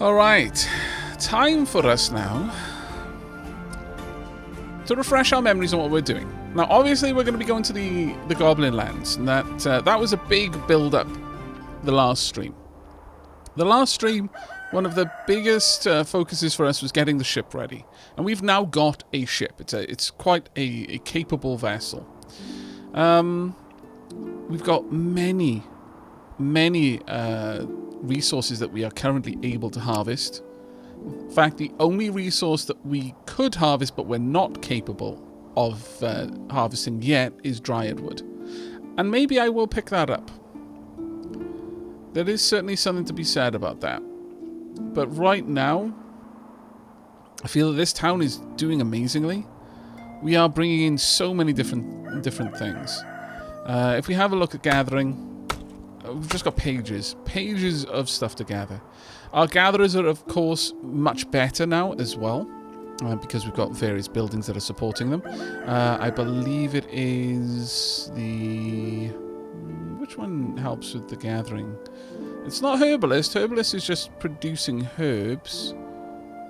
Alright, time for us now to refresh our memories on what we're doing. Now, obviously, we're going to be going to the Goblin Lands, and that was a big build-up the last stream. The last stream, one of the biggest focuses for us was getting the ship ready, and we've now got a ship. It's quite a capable vessel. We've got many resources that we are currently able to harvest. In fact, the only resource that we could harvest but we're not capable of harvesting yet is dryad wood. And maybe I will pick that up. There is certainly something to be said about that. But right now, I feel that this town is doing amazingly. We are bringing in so many different things. If we have a look at gathering, we've just got pages of stuff to gather. Our gatherers are, of course, much better now as well, because we've got various buildings that are supporting them. I believe it is the... Which one helps with the gathering? It's not herbalist. Herbalist is just producing herbs.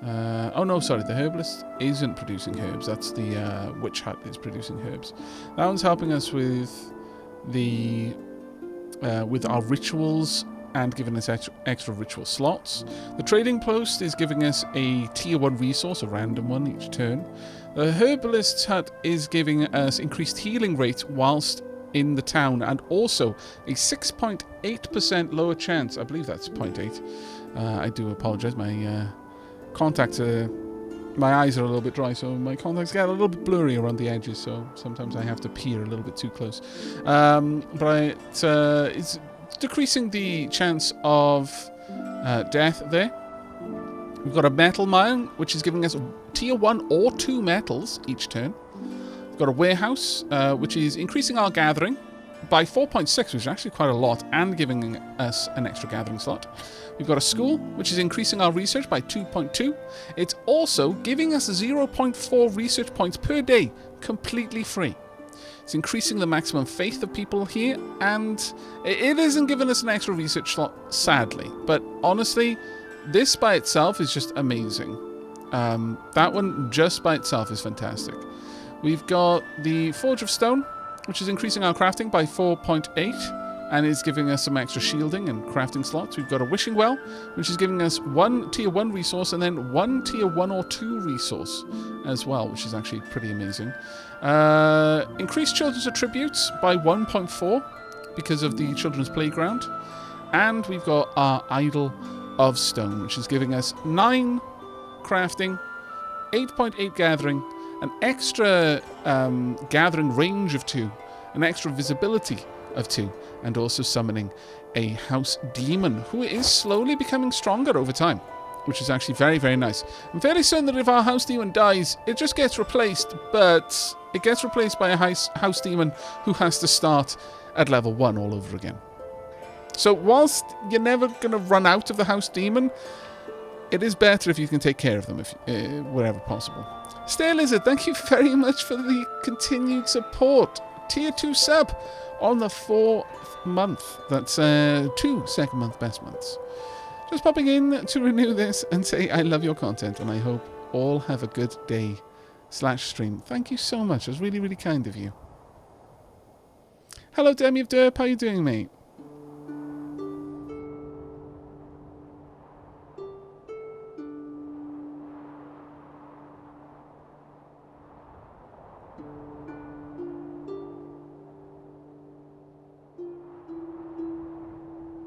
Oh no, sorry, the herbalist isn't producing herbs. That's the witch hut is producing herbs. That one's helping us with the... with our rituals and giving us extra ritual slots. The trading post is giving us a tier 1 resource, a random one each turn. The herbalist's hut is giving us increased healing rate whilst in the town, and also a 6.8% lower chance. I believe that's 0.8. I do apologize. My contacts are... My eyes are a little bit dry, so my contacts get a little bit blurry around the edges, so sometimes I have to peer a little bit too close. But it's decreasing the chance of death there. We've got a metal mine, which is giving us tier 1 or 2 metals each turn. We've got a warehouse, which is increasing our gathering by 4.6, which is actually quite a lot, and giving us an extra gathering slot. We've got a school, which is increasing our research by 2.2. It's also giving us 0.4 research points per day, completely free. It's increasing the maximum faith of people here, and it isn't giving us an extra research slot, sadly. But honestly, this by itself is just amazing. That one just by itself is fantastic. We've got the Forge of Stone, which is increasing our crafting by 4.8. and is giving us some extra shielding and crafting slots. We've got a wishing well, which is giving us 1 tier 1 resource and then 1 tier 1 or 2 resource as well, which is actually pretty amazing. Increased children's attributes by 1.4 because of the children's playground. And we've got our Idol of Stone, which is giving us 9 crafting, 8.8 gathering, an extra gathering range of 2, an extra visibility of 2, and also summoning a house demon who is slowly becoming stronger over time, which is actually very, very nice. I'm fairly certain that if our house demon dies, it just gets replaced, but it gets replaced by a house demon who has to start at level 1 all over again. So whilst you're never going to run out of the house demon, it is better if you can take care of them if wherever possible. Stay Lizard, thank you very much for the continued support. Tier 2 sub on the 4th month. That's 2 second month best months. Just popping in to renew this and say I love your content and I hope all have a good day /stream. Thank you so much. It was really, really kind of you. Hello Demi of Derp, how you doing, mate?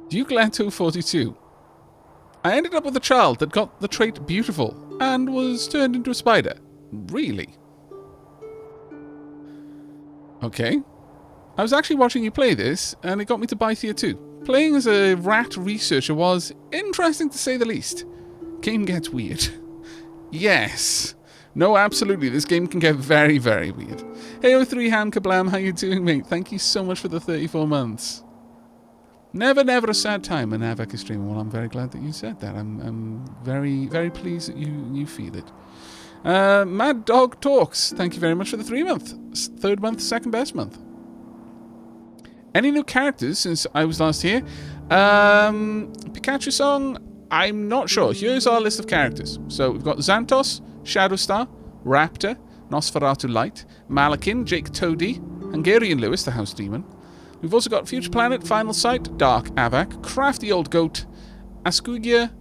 Duke Leto 42. I ended up with a child that got the trait beautiful and was turned into a spider. Really? Okay. I was actually watching you play this and it got me to buy Thea 2. Playing as a rat researcher was interesting to say the least. Game gets weird. Yes. No, absolutely. This game can get very, very weird. Hey, 03 Ham Kablam, how you doing, mate? Thank you so much for the 34 months. Never, never a sad time when Aavak is streaming. Well, I'm very glad that you said that. I'm very, very pleased that you feel it. Mad Dog Talks, thank you very much for the 3 month. 3rd month, 2nd best month. Any new characters since I was last here? Pikachu song, I'm not sure. Here's our list of characters. So we've got Xantos, Shadowstar, Raptor, Nosferatu Light, Malakin, Jake Toady, Hungarian Lewis, the House Demon. We've also got Future Planet, Final Sight, Dark Aavak, Crafty Old Goat, Ascugia,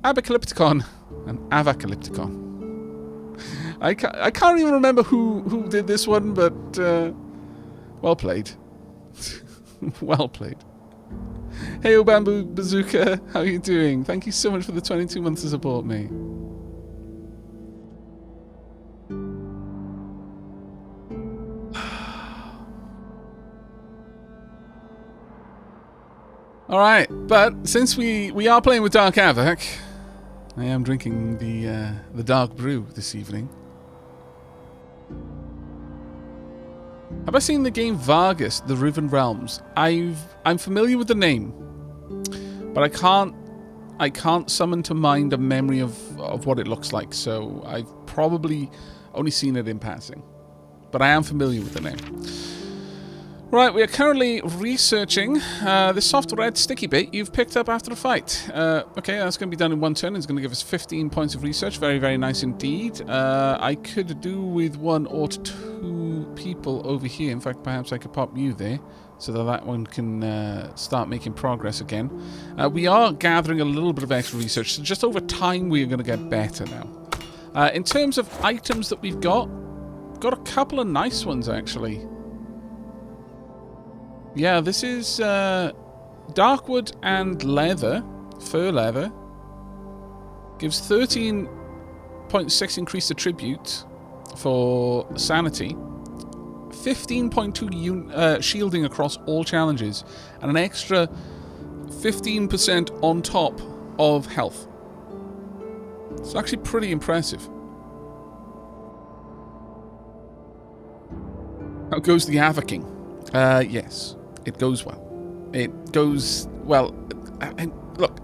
Abacalypticon, and Avacalypticon. I can't even remember who did this one, but well played. Well played. Hey, Bamboo Bazooka, how are you doing? Thank you so much for the 22 months of support, mate. Alright, but since we are playing with Dark Aavak, I am drinking the dark brew this evening. Have I seen the game Vargas, The Riven Realms? I'm familiar with the name, but I can't summon to mind a memory of what it looks like, so I've probably only seen it in passing. But I am familiar with the name. Right, we are currently researching the soft red sticky bit you've picked up after the fight. Okay, that's going to be done in one turn. It's going to give us 15 points of research. Very, very nice indeed. I could do with 1 or 2 people over here. In fact, perhaps I could pop you there so that one can start making progress again. We are gathering a little bit of extra research, so just over time we are going to get better now. In terms of items that we've got a couple of nice ones actually. Yeah, this is darkwood and leather, fur leather. Gives 13.6 increased attribute for sanity, 15.2 shielding across all challenges, and an extra 15% on top of health. It's actually pretty impressive. How goes the Aavaking? Yes. It goes well. It goes well. And look,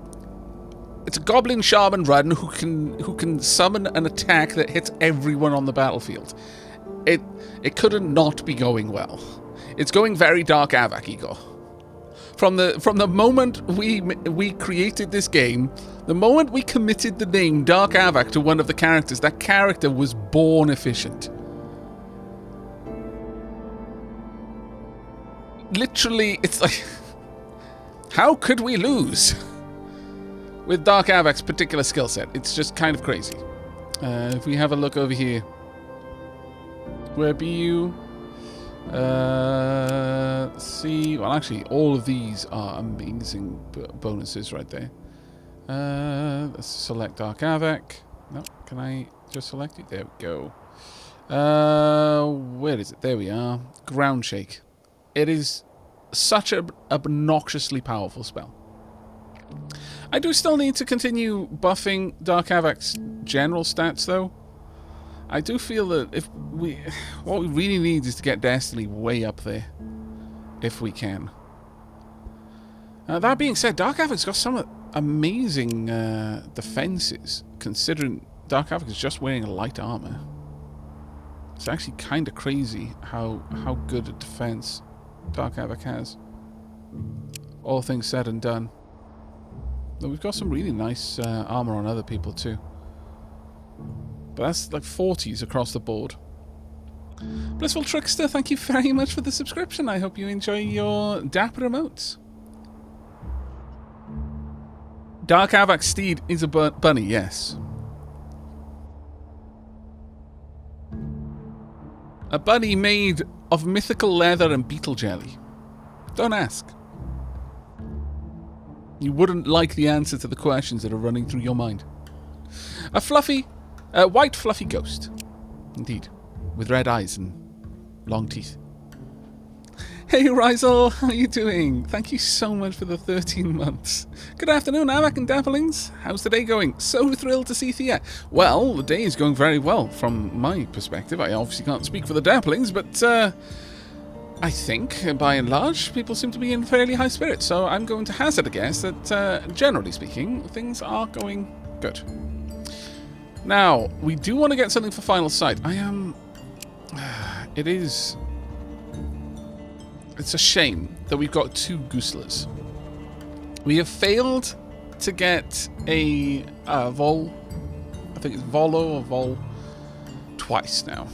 it's a goblin shaman run who can summon an attack that hits everyone on the battlefield. It couldn't not be going well. It's going very Dark Aavak, Igor. From the moment we created this game, the moment we committed the name Dark Aavak to one of the characters, that character was born efficient. Literally, it's like, how could we lose with Dark Aavak's particular skill set? It's just kind of crazy. If we have a look over here, where be you? Let's see. Well, actually, all of these are amazing bonuses right there. Let's select Dark Aavak. No, can I just select it? There we go. Where is it? There we are. Ground Shake. It is such an obnoxiously powerful spell. I do still need to continue buffing Dark Aavak's general stats, though. I do feel that what we really need is to get Destiny way up there, if we can. That being said, Dark Aavak's got some amazing defenses, considering Dark Aavak is just wearing light armor. It's actually kind of crazy how good a defense Dark Aavak has. All things said and done. Though we've got some really nice armor on other people too. But that's like 40s across the board. Blissful Trickster, thank you very much for the subscription. I hope you enjoy your dapper emotes. Dark Aavak Steed is a bunny, yes. A bunny made of mythical leather and beetle jelly. Don't ask. You wouldn't like the answer to the questions that are running through your mind. A white fluffy ghost. Indeed. With red eyes and long teeth. Hey Rizel, how are you doing? Thank you so much for the 13 months. Good afternoon, Aavak and Dapplings. How's the day going? So thrilled to see Thea. Well, the day is going very well from my perspective. I obviously can't speak for the Dapplings, but I think, by and large, people seem to be in fairly high spirits. So I'm going to hazard a guess that, generally speaking, things are going good. Now, we do want to get something for Final Sight. It's a shame that we've got 2 gooselers. We have failed to get a vol. I think it's volo or vol twice now.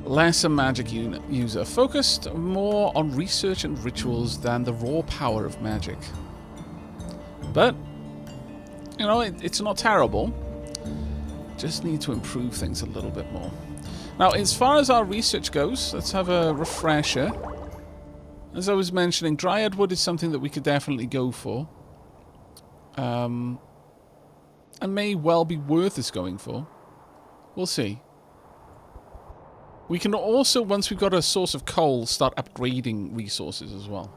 Lesser magic user. Focused more on research and rituals than the raw power of magic. But, you know, it's not terrible. Just need to improve things a little bit more. Now, as far as our research goes, let's have a refresher. As I was mentioning, Dryad Wood is something that we could definitely go for. And may well be worth us going for. We'll see. We can also, once we've got a source of coal, start upgrading resources as well.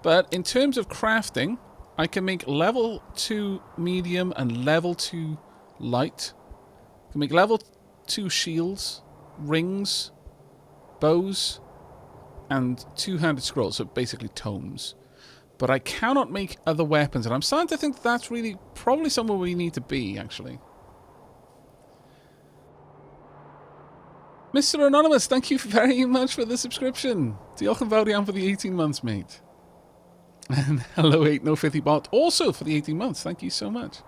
But in terms of crafting, I can make level 2 medium and level 2 light. I can make level 2 shields, rings, bows, and two-handed scrolls, so basically tomes. But I cannot make other weapons, and I'm starting to think that's really probably somewhere we need to be, actually. Mr. Anonymous, thank you very much for the subscription. Diolch yn fawr iawn for the 18 months, mate. And hello, 8No50 bot, also for the 18 months. Thank you so much.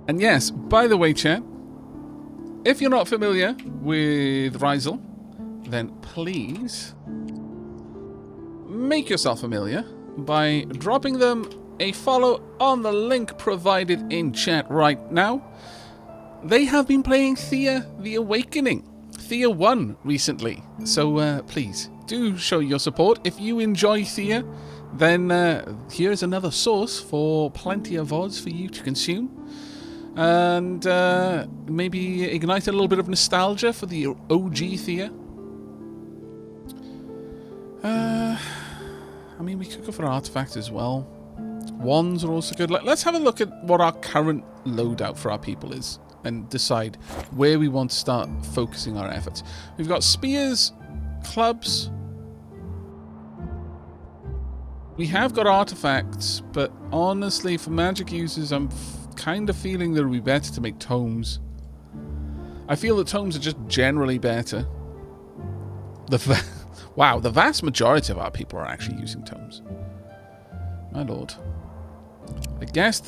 And yes, by the way, chat, if you're not familiar with Rizel, then please make yourself familiar by dropping them a follow on the link provided in chat right now. They have been playing Thea the Awakening, Thea 1 recently, so please do show your support. If you enjoy Thea, then here's another source for plenty of VODs for you to consume. And maybe ignite a little bit of nostalgia for the OG Thea. I mean, we could go for artifacts as well. Wands are also good. Let's have a look at what our current loadout for our people is and decide where we want to start focusing our efforts. We've got spears, clubs. We have got artifacts, but honestly, for magic users, I'm kind of feeling that it would be better to make tomes. I feel that tomes are just generally better. Wow, the vast majority of our people are actually using tomes. My lord. I guess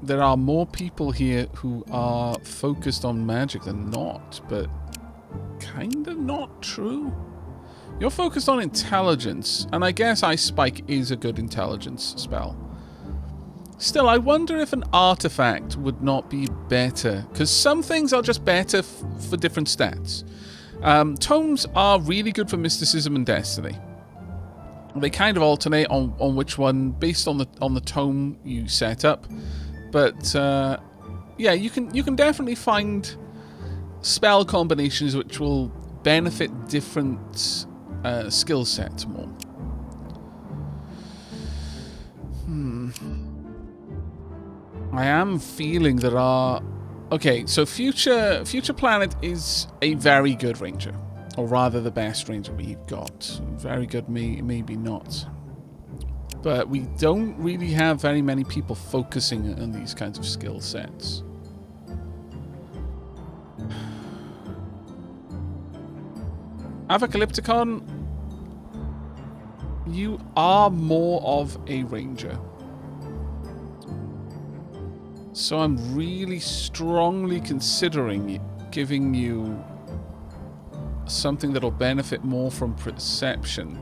there are more people here who are focused on magic than not, but kind of not true. You're focused on intelligence, and I guess Ice Spike is a good intelligence spell. Still, I wonder if an artifact would not be better, because some things are just better for different stats. Tomes are really good for mysticism and destiny. They kind of alternate on which one based on the tome you set up, but yeah, you can definitely find spell combinations which will benefit different skill sets more. I am feeling there are... Okay, so Future Planet is a very good ranger. Or rather, the best ranger we've got. Very good, maybe not. But we don't really have very many people focusing on these kinds of skill sets. Avacalypticon, you are more of a ranger. So I'm really strongly considering giving you something that'll benefit more from perception.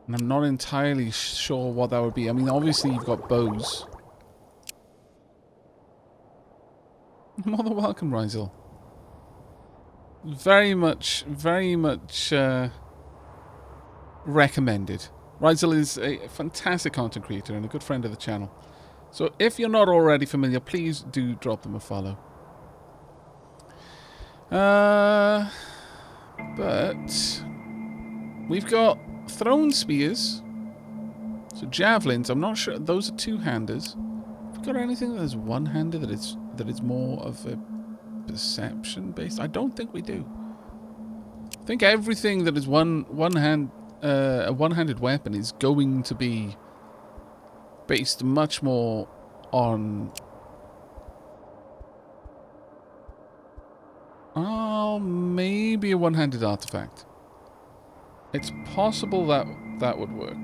And I'm not entirely sure what that would be. I mean, obviously you've got bows. More than welcome, Rizel. Very much recommended. Rizel is a fantastic content creator and a good friend of the channel. So if you're not already familiar, please do drop them a follow. But we've got thrown spears. So javelins, I'm not sure. Those are two-handers. Have we got anything that is one-handed that is more of a perception based? I don't think we do. I think everything that is a one-handed weapon is going to be based much more on... Oh, maybe a one-handed artifact. It's possible that that would work.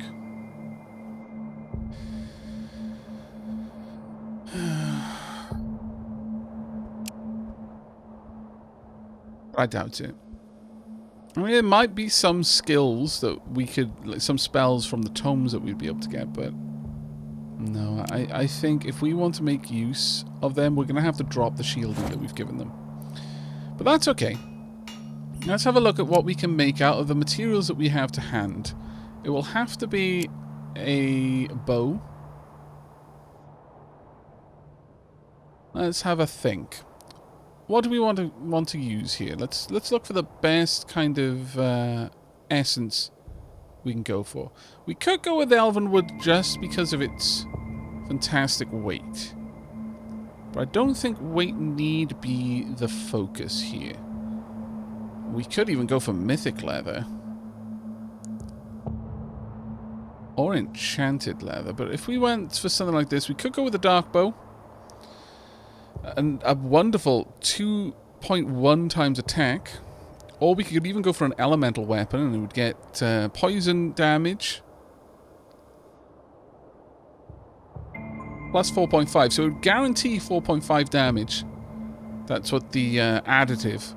I doubt it. I mean, there might be some skills that we could... like some spells from the tomes that we'd be able to get, but... no, I think if we want to make use of them, we're going to have to drop the shielding that we've given them. But that's okay. Let's have a look at what we can make out of the materials that we have to hand. It will have to be a bow. Let's have a think. What do we want to use here? Let's look for the best kind of essence we can go for. We could go with Elvenwood just because of its fantastic weight. But I don't think weight need be the focus here. We could even go for mythic leather. Or enchanted leather. But if we went for something like this, we could go with a dark bow. And a wonderful 2.1 times attack. Or we could even go for an elemental weapon and it would get poison damage. Plus 4.5. So it would guarantee 4.5 damage. That's what the additive.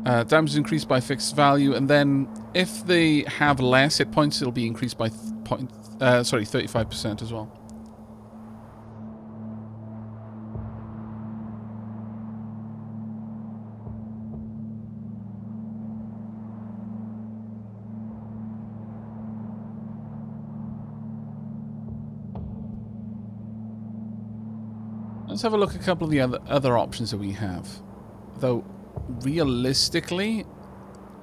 Damage is increased by fixed value. And then if they have less hit points, it'll be increased by 35% as well. Let's have a look at a couple of the other options that we have. Though, realistically,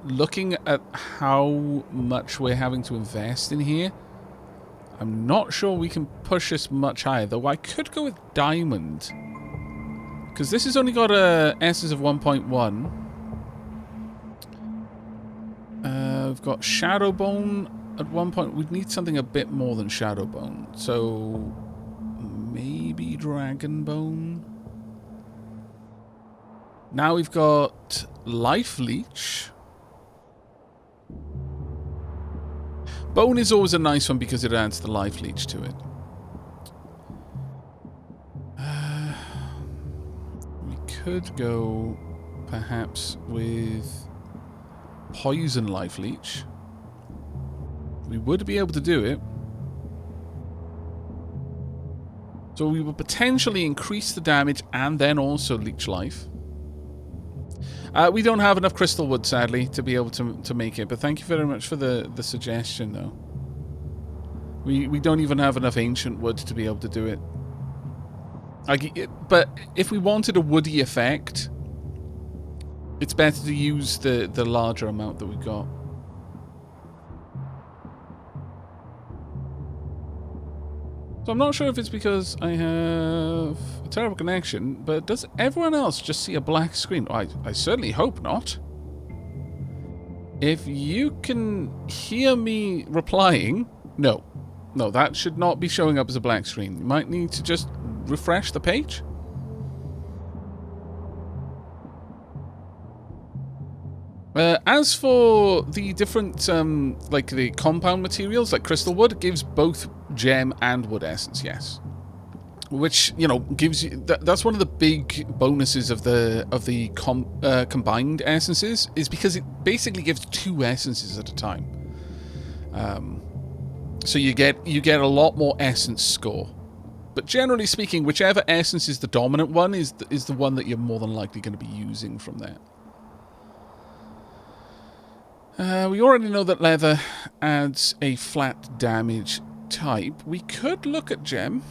looking at how much we're having to invest in here, I'm not sure we can push this much higher. Though I could go with diamond. Because this has only got a essence of 1.1. We've got Shadowbone at 1 point. We'd need something a bit more than Shadowbone. So... maybe Dragonbone. Now we've got Life Leech. Bone is always a nice one because it adds the Life Leech to it. We could go perhaps with Poison Life Leech. We would be able to do it. So we will potentially increase the damage and then also leech life. We don't have enough crystal wood, sadly, to be able to make it. But thank you very much for the suggestion, though. We don't even have enough ancient wood to be able to do it. But if we wanted a woody effect, it's better to use the larger amount that we've got. So I'm not sure if it's because I have a terrible connection, but does everyone else just see a black screen? I certainly hope not. If you can hear me replying, no. No, that should not be showing up as a black screen. You might need to just refresh the page. As for the different, like the compound materials, like crystal wood, it gives both gem and wood essence, yes. Which, you know, gives you... that's one of the big bonuses of the combined essences, is because it basically gives 2 essences at a time. So you get a lot more essence score. But generally speaking, whichever essence is the dominant one is the one that you're more than likely going to be using from there. We already know that leather adds a flat damage type. We could look at gem.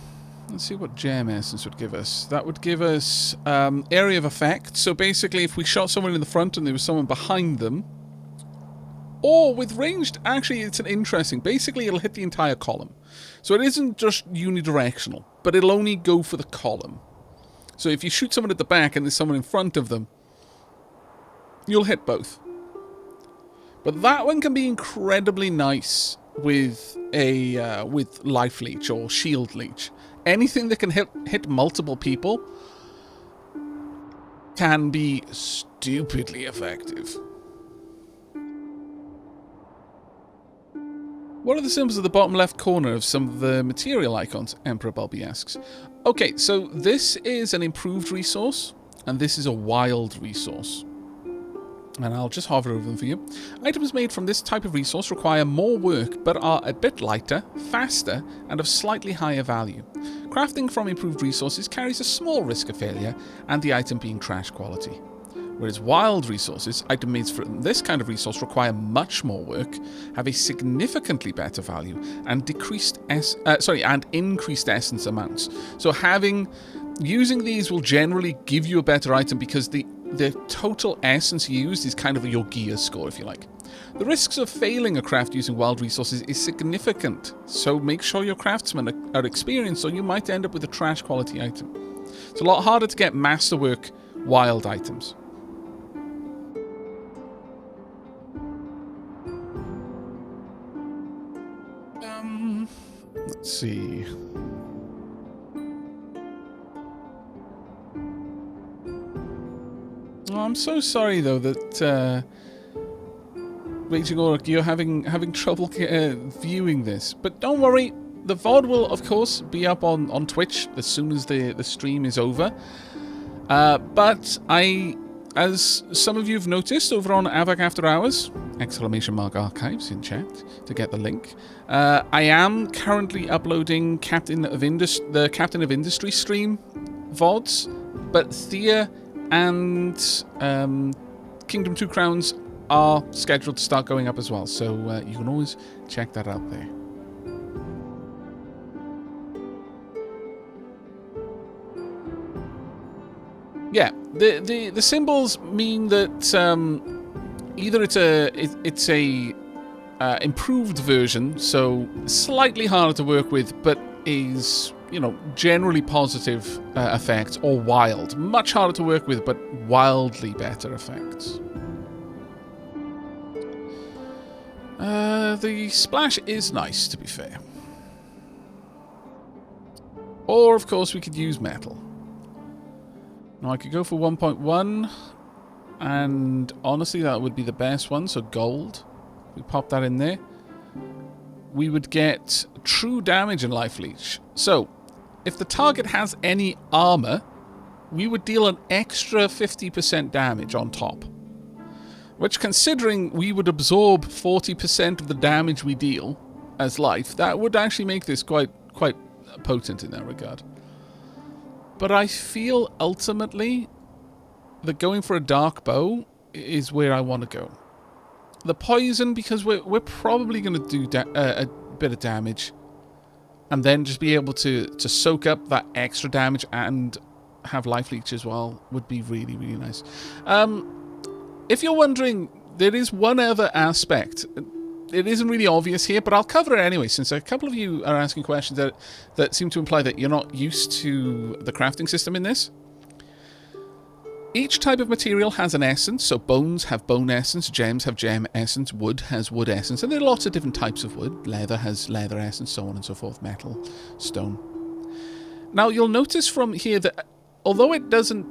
Let's see what gem essence would give us. That would give us area of effect. So basically, if we shot someone in the front and there was someone behind them, or with ranged, actually, it's an interesting. Basically, it'll hit the entire column. So it isn't just unidirectional, but it'll only go for the column. So if you shoot someone at the back and there's someone in front of them, you'll hit both. But that one can be incredibly nice with life leech or shield leech. Anything that can hit multiple people can be stupidly effective. What are the symbols at the bottom left corner of some of the material icons? Emperor Bulby asks. Okay, so this is an improved resource, and this is a wild resource. And I'll just hover over them for you. Items made from this type of resource require more work, but are a bit lighter, faster, and of slightly higher value. Crafting from improved resources carries a small risk of failure, and the item being trash quality. Whereas wild resources, items made from this kind of resource, require much more work, have a significantly better value, and increased essence amounts. So using these will generally give you a better item because the total essence used is kind of your gear score, if you like. The risks of failing a craft using wild resources is significant, so make sure your craftsmen are experienced, or you might end up with a trash quality item. It's a lot harder to get masterwork wild items. Let's see. Oh, I'm so sorry though that Raging Auric, you're having trouble viewing this, but don't worry. The VOD will, of course, be up on Twitch as soon as the stream is over. But as some of you have noticed over on Aavak After Hours, !archives in chat to get the link, I am currently uploading the Captain of Industry stream VODs, but Thea and Kingdom 2 Crowns are scheduled to start going up as well, so you can always check that out there. Yeah, the symbols mean that either it's a improved version, so slightly harder to work with, but is, you know, generally positive effects, or wild, much harder to work with, but wildly better effects. The splash is nice, to be fair. Or, of course, we could use metal. Now, I could go for 1.1, and honestly, that would be the best one, so gold. We pop that in there. We would get true damage and life leech. So, if the target has any armor, we would deal an extra 50% damage on top. Which, considering we would absorb 40% of the damage we deal as life, that would actually make this quite potent in that regard. But I feel ultimately that going for a dark bow is where I want to go. The poison, because we're probably going to do a bit of damage, and then just be able to soak up that extra damage and have life leech as well, would be really, really nice. If you're wondering, there is one other aspect. It isn't really obvious here, but I'll cover it anyway, since a couple of you are asking questions that seem to imply that you're not used to the crafting system in this. Each type of material has an essence, so bones have bone essence, gems have gem essence, wood has wood essence, and there are lots of different types of wood. Leather has leather essence, so on and so forth, metal, stone. Now, you'll notice from here that although it doesn't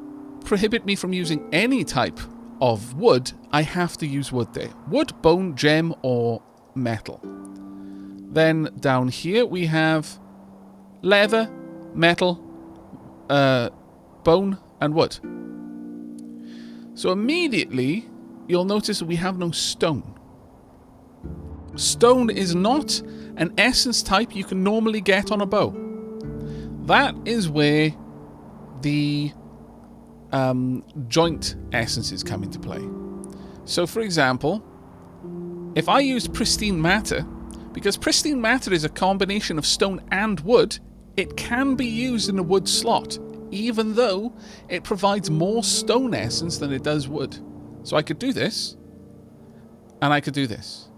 prohibit me from using any type of wood, I have to use wood there. Wood, bone, gem, or metal. Then down here we have leather, metal, bone, and wood. So immediately you'll notice that we have no stone. Stone is not an essence type you can normally get on a bow. That is where the joint essences come into play. So, for example, if I used pristine matter, because pristine matter is a combination of stone and wood, it can be used in a wood slot, even though it provides more stone essence than it does wood. So I could do this, and I could do this.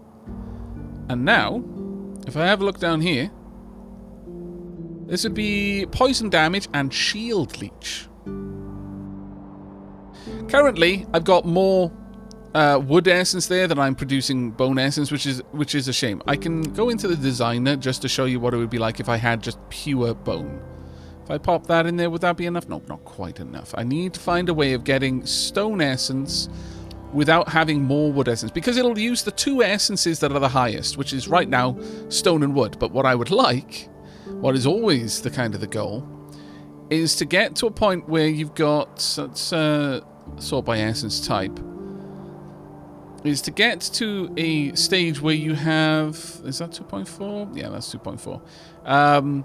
And now, if I have a look down here, this would be poison damage and shield leech. Currently, I've got more wood essence there, then I'm producing bone essence, which is a shame. I can go into the designer just to show you what it would be like if I had just pure bone. If I pop that in there, would that be enough? No, not quite enough. I need to find a way of getting stone essence without having more wood essence, because it'll use the 2 essences that are the highest, which is right now stone and wood. But what I would like, what is always the kind of the goal, is to get to a point where you've got, let's sort by essence type, is to get to a stage where you have, is that 2.4? Yeah, that's 2.4.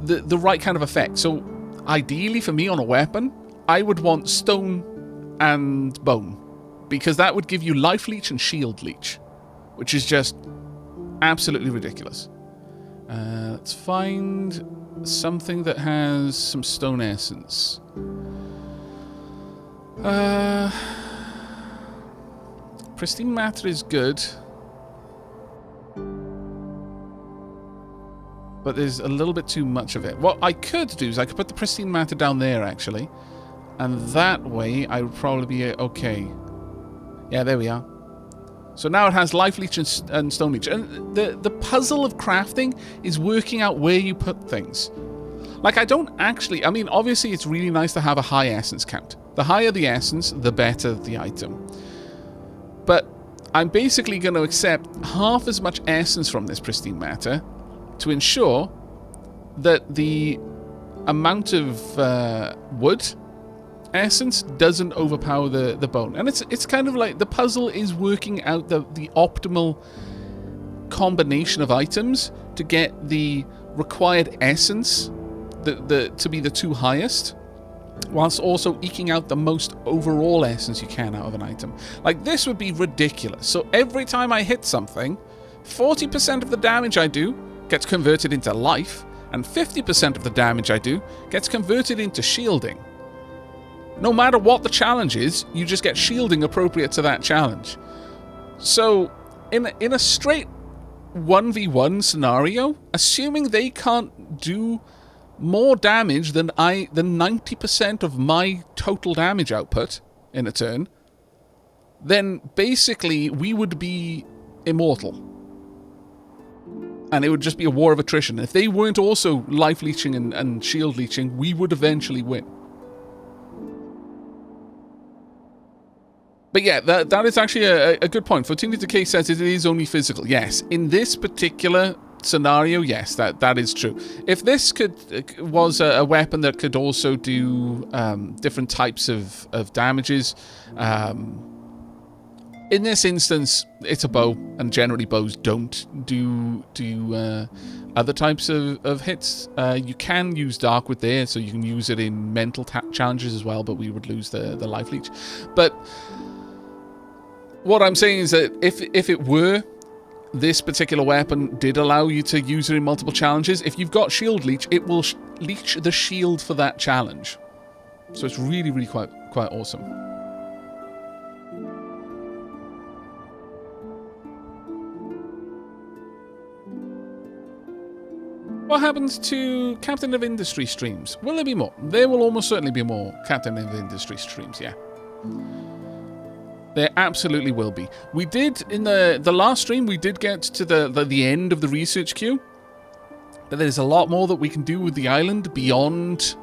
The right kind of effect. So ideally for me on a weapon, I would want stone and bone, because that would give you life leech and shield leech, which is just absolutely ridiculous. Let's find something that has some stone essence. Pristine matter is good, but there's a little bit too much of it. What I could do is I could put the pristine matter down there, actually, and that way I would probably be okay. Yeah, there we are. So now it has life leech and stone leech. And the puzzle of crafting is working out where you put things. Like, I don't actually... I mean, obviously it's really nice to have a high essence count. The higher the essence, the better the item. But I'm basically going to accept half as much essence from this pristine matter to ensure that the amount of wood essence doesn't overpower the bone. And it's kind of like the puzzle is working out the optimal combination of items to get the required essence to be the 2 highest, whilst also eking out the most overall essence you can out of an item. Like, this would be ridiculous. So every time I hit something, 40% of the damage I do gets converted into life, and 50% of the damage I do gets converted into shielding. No matter what the challenge is, you just get shielding appropriate to that challenge. So, in a straight 1v1 scenario, assuming they can't do more damage than 90% of my total damage output in a turn, then basically we would be immortal. And it would just be a war of attrition. If they weren't also life leeching and shield leeching, we would eventually win. But yeah, that is actually a good point. Fortuna Decay says it is only physical. Yes, in this particular scenario, yes, that is true. If this was a weapon that could also do different types of damages, in this instance, it's a bow, and generally bows don't do other types of hits. You can use Dark with there, so you can use it in mental challenges as well, but we would lose the life leech. But what I'm saying is that if it were, this particular weapon did allow you to use it in multiple challenges, if you've got shield leech, it will leech the shield for that challenge. So it's really, really quite awesome. What happens to Captain of Industry streams? Will there be more? There will almost certainly be more Captain of Industry streams, yeah. There absolutely will be. We did, in the last stream, we did get to the end of the research queue. But there's a lot more that we can do with the island beyond,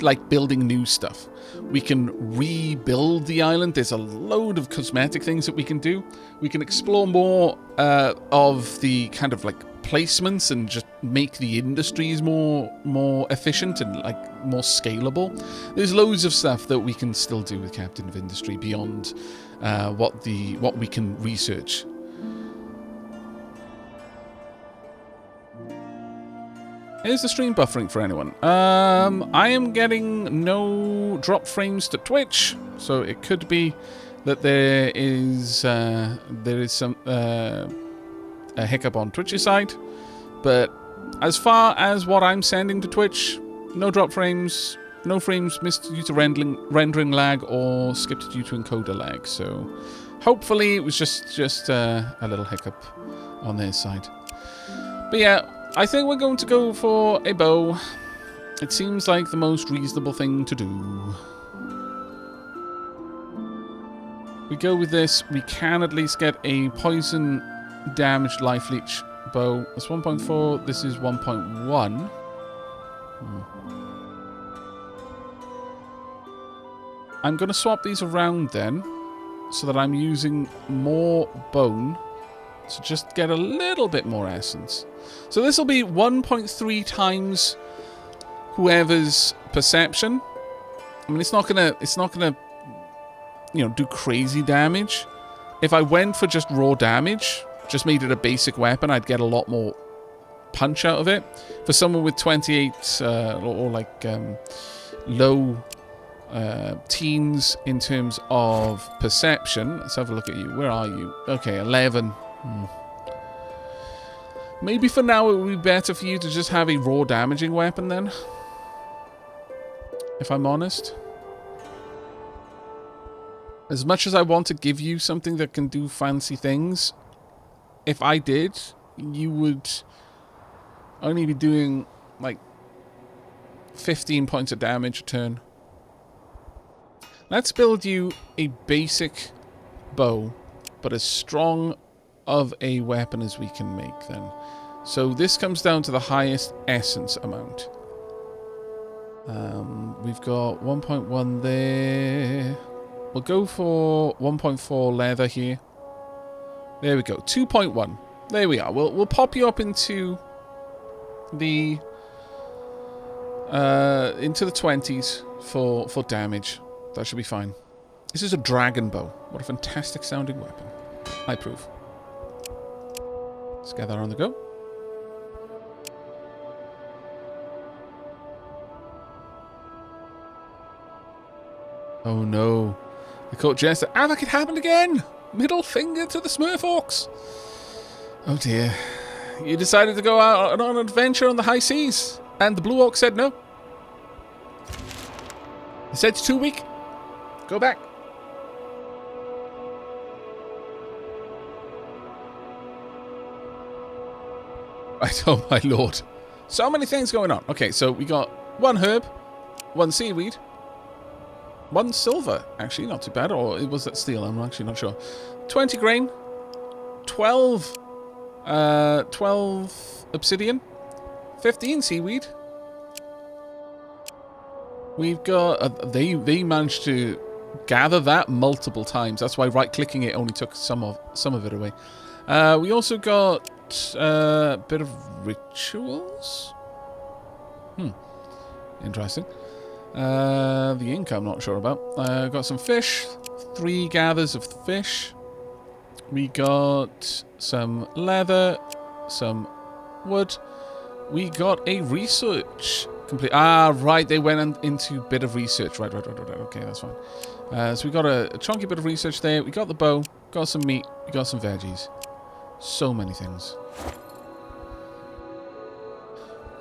like, building new stuff. We can rebuild the island. There's a load of cosmetic things that we can do. We can explore more of the kind of, like, placements and just make the industries more efficient and, like, more scalable. There's loads of stuff that we can still do with Captain of Industry beyond what we can research. Is the stream buffering for anyone? I am getting no drop frames to Twitch, so it could be that there is some a hiccup on Twitch's side. But as far as what I'm sending to Twitch, no drop frames, no frames missed due to rendering lag or skipped due to encoder lag. So hopefully it was just a little hiccup on their side. But yeah, I think we're going to go for a bow. It seems like the most reasonable thing to do. We go with this. We can at least get a poison damaged life leech bow. That's 1.4. This is 1.1. I'm going to swap these around then, so that I'm using more bone to just get a little bit more essence. So this will be 1.3 times whoever's perception. I mean, it's not gonna, you know, do crazy damage. If I went for just raw damage, just made it a basic weapon, I'd get a lot more punch out of it. For someone with 28 or like low teens in terms of perception. Let's have a look at you. Where are you? Okay, 11. Maybe for now it would be better for you to just have a raw damaging weapon then, if I'm honest. As much as I want to give you something that can do fancy things, if I did, you would only be doing like 15 points of damage a turn. Let's build you a basic bow, but as strong of a weapon as we can make then. So this comes down to the highest essence amount. We've got 1.1 there. We'll go for 1.4 leather here. There we go. 2.1. There we are. We'll pop you up into the 20s for damage. That should be fine. This is a dragon bow. What a fantastic sounding weapon. I approve. Let's get that on the go. Oh no. The court jester. Aavak, it happened again! Middle finger to the Smurfhawks. Oh dear. You decided to go out on an adventure on the high seas, and the Blue Orc said no. He said it's too weak. Go back. Right, oh my lord. So many things going on. Okay, so we got 1 herb, 1 seaweed, 1 silver. Actually, not too bad. Or was that steel? I'm actually not sure. 20 grain, 12 obsidian, 15 seaweed. We've got... they managed to gather that multiple times. That's why right-clicking it only took some of it away. We also got a bit of rituals. Interesting. The ink I'm not sure about. Got some fish. 3 gathers of fish. We got some leather, some wood. We got a research complete. Ah, right. They went into a bit of research. Right. Okay, that's fine. So we got a chunky bit of research there. We got the bow. Got some meat. We got some veggies. So many things.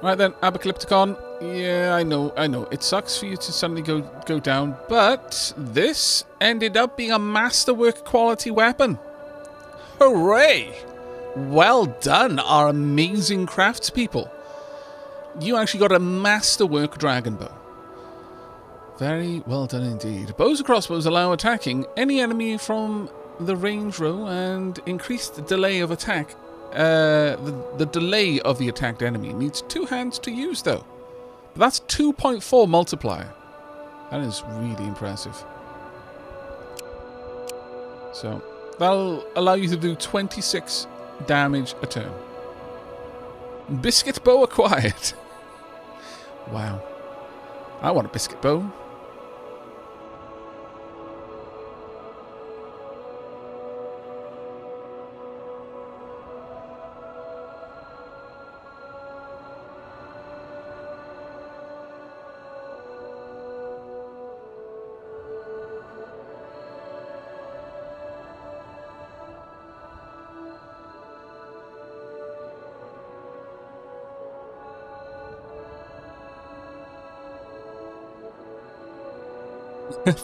Right then, Apocalypticon. Yeah, I know. It sucks for you to suddenly go down, but this ended up being a masterwork quality weapon. Hooray! Well done, our amazing craftspeople. You actually got a masterwork dragon bow. Very well done indeed. Bows and crossbows allow attacking any enemy from the range row and increased delay of attack. The delay of the attacked enemy needs 2 hands to use, though. But that's 2.4 multiplier. That is really impressive. So that'll allow you to do 26 damage a turn. Biscuit bow acquired. Wow. I want a biscuit bow.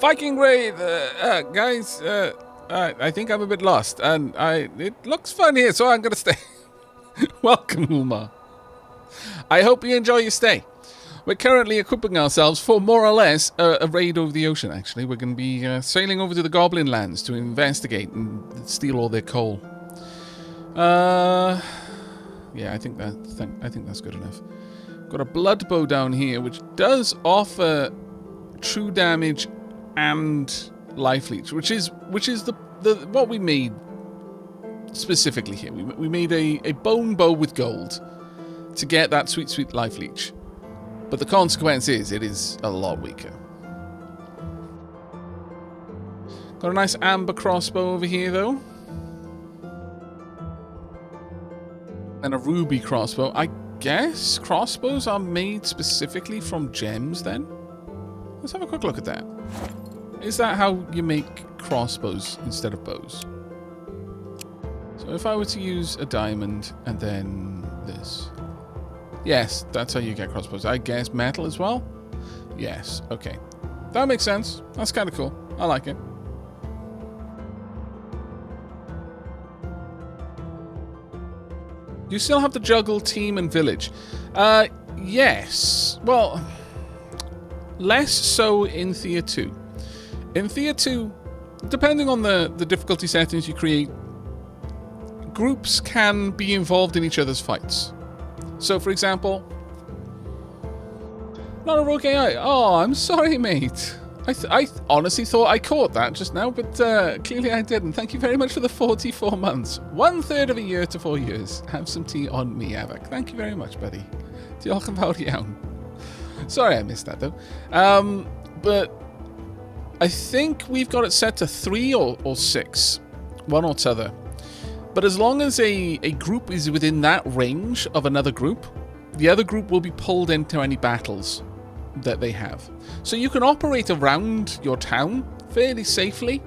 Viking raid, guys. I think I'm a bit lost, and it looks fun here, so I'm gonna stay. Welcome, Umar. I hope you enjoy your stay. We're currently equipping ourselves for more or less a raid over the ocean, actually. We're going to be sailing over to the Goblin Lands to investigate and steal all their coal. Yeah, I think that's good enough. Got a blood bow down here, which does offer true damage and life leech, which is the what we made specifically here. We made a bone bow with gold to get that sweet life leech, but the consequence is it is a lot weaker. Got a nice amber crossbow over here though, and a ruby crossbow. I guess crossbows are made specifically from gems then? Let's have a quick look at that. Is that how you make crossbows instead of bows? So if I were to use a diamond and then this. Yes, that's how you get crossbows. I guess metal as well? Yes, okay. That makes sense. That's kind of cool. I like it. You still have to juggle team and village. Yes. Well, less so in Thea 2. In Thea 2, depending on the difficulty settings you create, groups can be involved in each other's fights. So, for example, not a rogue AI. Oh, I'm sorry, mate. I honestly thought I caught that just now, but clearly I didn't. Thank you very much for the 44 months. 1/3 of a year to 4 years. Have some tea on me, Aavak. Thank you very much, buddy. Diolch yn fawr iawn. Sorry I missed that, though. But I think we've got it set to 3 or 6. One or t'other. But as long as a group is within that range of another group, the other group will be pulled into any battles that they have. So you can operate around your town fairly safely,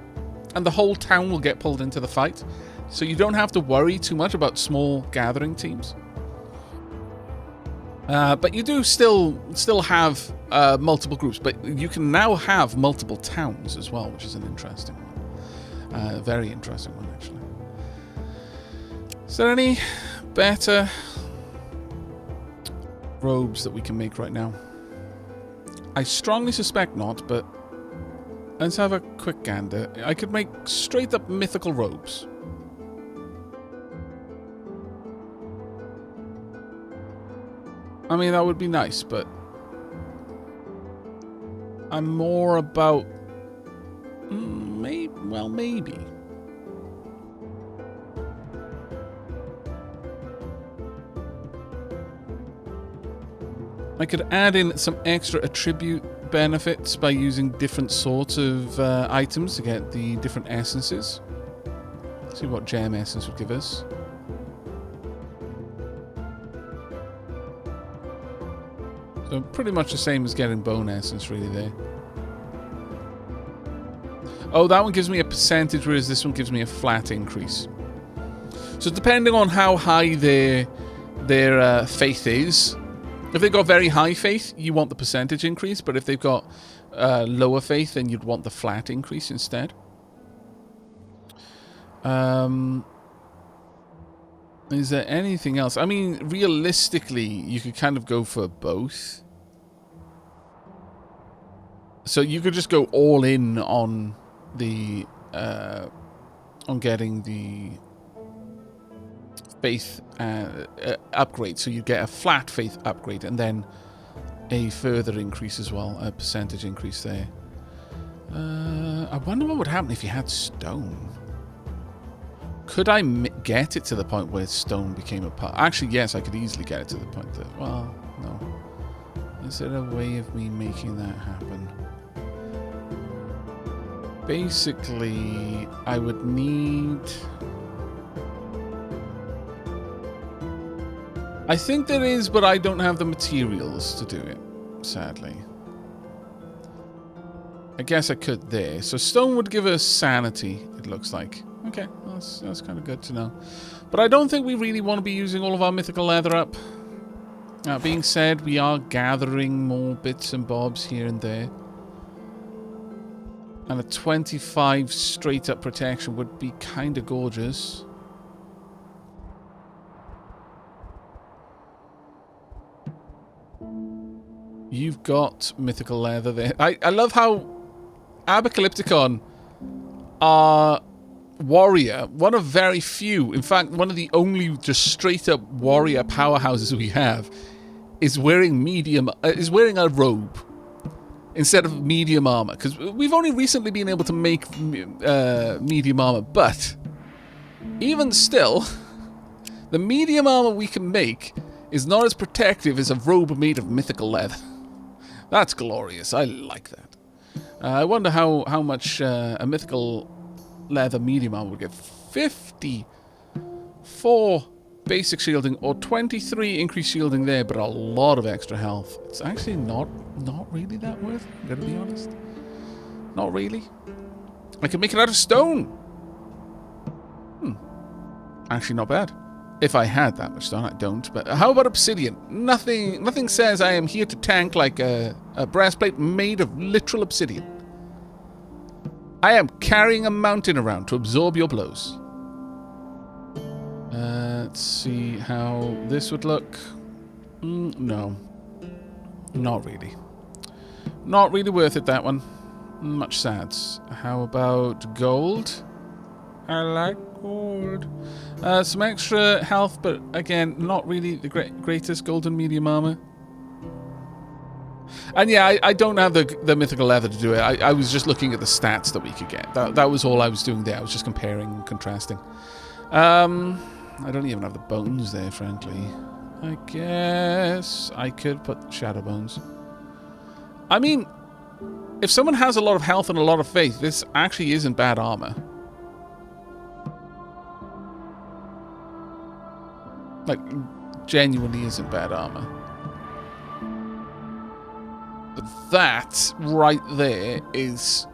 and the whole town will get pulled into the fight. So you don't have to worry too much about small gathering teams. But you do still have multiple groups, but you can now have multiple towns as well, which is an interesting one. Very interesting one, actually. Is there any better robes that we can make right now? I strongly suspect not, but let's have a quick gander. I could make straight up mythical robes. I mean, that would be nice, but I'm more about maybe. I could add in some extra attribute benefits by using different sorts of items to get the different essences. See what gem essence would give us. So pretty much the same as getting bone essence really there. Oh, that one gives me a percentage, whereas this one gives me a flat increase. So depending on how high their faith is, if they've got very high faith, you want the percentage increase, but if they've got lower faith, then you'd want the flat increase instead. Is there anything else? I mean, realistically, you could kind of go for both. So you could just go all in on the on getting the faith upgrade. So you get a flat faith upgrade and then a further increase as well, a percentage increase there. I wonder what would happen if you had stone. Could I get it to the point where stone became a part? Actually, yes, I could easily get it to the point that... Well, no. Is there a way of me making that happen? Basically, I would need... I think there is, but I don't have the materials to do it, sadly. I guess I could there. So stone would give us sanity, it looks like. Okay, that's kind of good to know. But I don't think we really want to be using all of our mythical leather up. That being said, we are gathering more bits and bobs here and there. And a 25 straight up protection would be kind of gorgeous. You've got mythical leather there. I love how Apocalypticon are warrior, one of very few, in fact, one of the only just straight up warrior powerhouses we have, is wearing a robe instead of medium armor, because we've only recently been able to make medium armor, but even still, the medium armor we can make is not as protective as a robe made of mythical leather. That's glorious. I like that. I wonder how much a mythical leather medium armor would get. 54 basic shielding or 23 increased shielding there, but a lot of extra health. It's actually not really that worth it, I'm gonna be honest. Not really. I can make it out of stone. Actually not bad. If I had that much stone, I don't. But how about obsidian? Nothing says I am here to tank like a breastplate made of literal obsidian. I am carrying a mountain around to absorb your blows. Let's see how this would look. No. Not really. Not really worth it, that one. Much sads. How about gold? I like gold. Some extra health, but again, not really the greatest golden medium armor. And yeah, I don't have the mythical leather to do it. I was just looking at the stats that we could get. That was all I was doing there. I was just comparing and contrasting. I don't even have the bones there, frankly. I guess I could put shadow bones. I mean, if someone has a lot of health and a lot of faith, this actually isn't bad armor. Like, genuinely isn't bad armor. But that right there is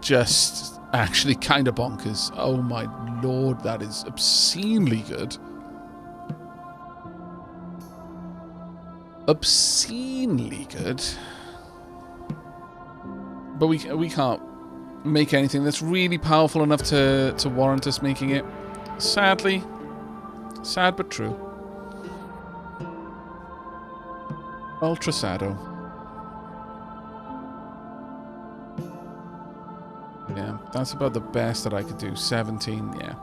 just actually kind of bonkers. Oh my lord, that is obscenely good. Obscenely good. But we can't make anything that's really powerful enough to warrant us making it. Sadly. Sad but true. Ultra Sado. Yeah, that's about the best that I could do. 17, yeah.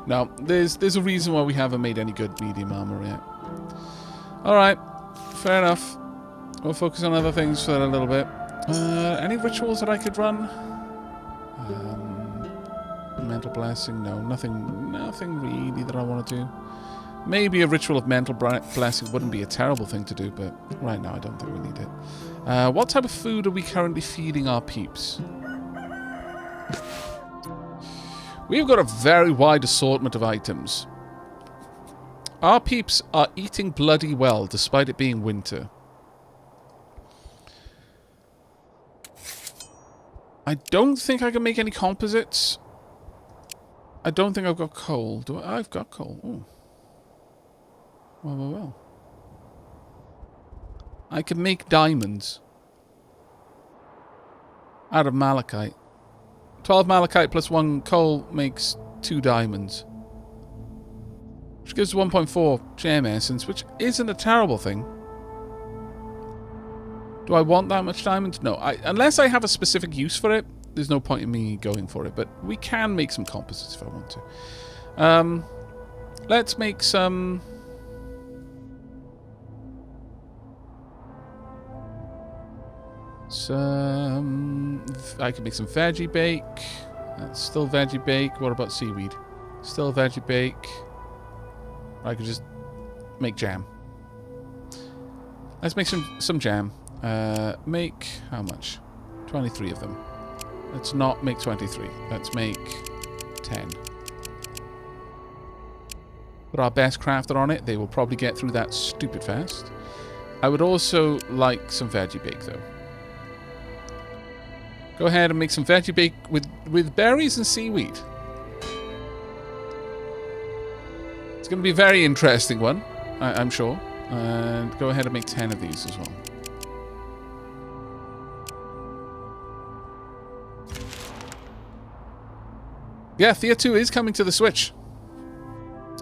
Now, there's a reason why we haven't made any good medium armor yet. Alright, fair enough. We'll focus on other things for a little bit. Any rituals that I could run? Mental blessing? No, nothing really that I want to do. Maybe a ritual of mental blessing wouldn't be a terrible thing to do, but right now I don't think we need it. What type of food are we currently feeding our peeps? We've got a very wide assortment of items. Our peeps are eating bloody well, despite it being winter. I don't think I can make any composites. I don't think I've got coal. Do I? I've got coal. Ooh. Well. I can make diamonds out of malachite. 12 malachite plus 1 coal makes 2 diamonds. Which gives 1.4 gem essence, which isn't a terrible thing. Do I want that much diamonds? No. Unless I have a specific use for it, there's no point in me going for it. But we can make some composites if I want to. Let's make some... I can make some veggie bake. That's still veggie bake. What about seaweed? Still veggie bake. I could just make jam. Let's make some jam. Make how much? 23 of them. Let's not make 23. Let's make 10. Put our best crafter on it. They will probably get through that stupid fast. I would also like some veggie bake though. Go ahead and make some veggie bake with berries and seaweed. It's going to be a very interesting one, I'm sure. And go ahead and make 10 of these as well. Yeah, Thea 2 is coming to the Switch.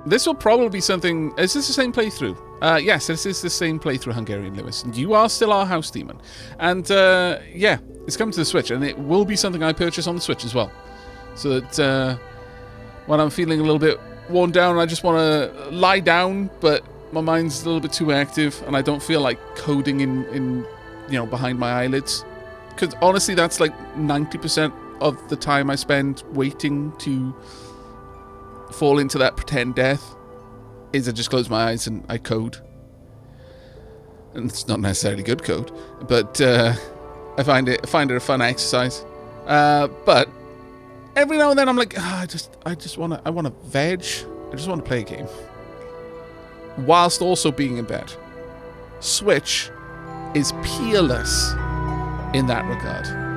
This will probably be something... Is this the same playthrough? Yes, this is the same playthrough, Hungarian Lewis, and you are still our house demon. And yeah, it's coming to the Switch, and it will be something I purchase on the Switch as well. So that when I'm feeling a little bit worn down, I just want to lie down, but my mind's a little bit too active, and I don't feel like coding in behind my eyelids. Because honestly, that's like 90% of the time I spend waiting to fall into that pretend death. Is I just close my eyes and I code. And it's not necessarily good code, but I find it a fun exercise. But every now and then I'm like, I want to veg. I just want to play a game, whilst also being in bed. Switch is peerless in that regard.